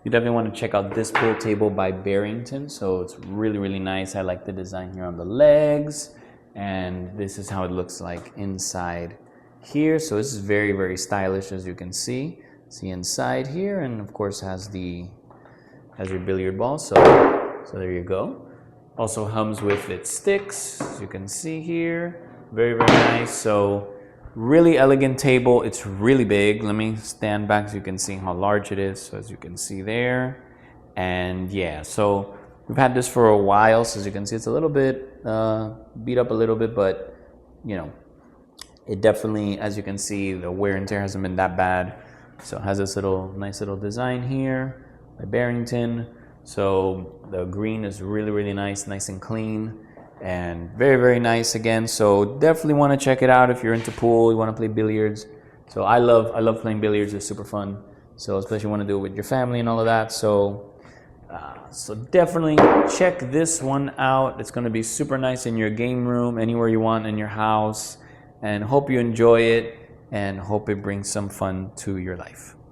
you definitely want to check out this pool table by Barrington. So it's really, really nice. I like the design here on the legs, and this is how it looks like inside here. So this is very, very stylish, as you can see. See inside here, and of course has your billiard ball. So there you go. Also comes with its sticks, as you can see here. Very, very nice. So really elegant table. It's really big. Let me stand back so you can see how large it is. So as you can see there, and yeah, so we've had this for a while. So as you can see, it's a little bit beat up a little bit, but you know, it definitely, as you can see, the wear and tear hasn't been that bad. So it has this nice little design here by Barrington. So the green is really, really nice and clean, and very, very nice again. So definitely want to check it out if you're into pool, you want to play billiards. So I love playing billiards. It's super fun. So especially want to do it with your family and all of that. So definitely check this one out. It's going to be super nice in your game room, anywhere you want in your house, and hope you enjoy it and hope it brings some fun to your life.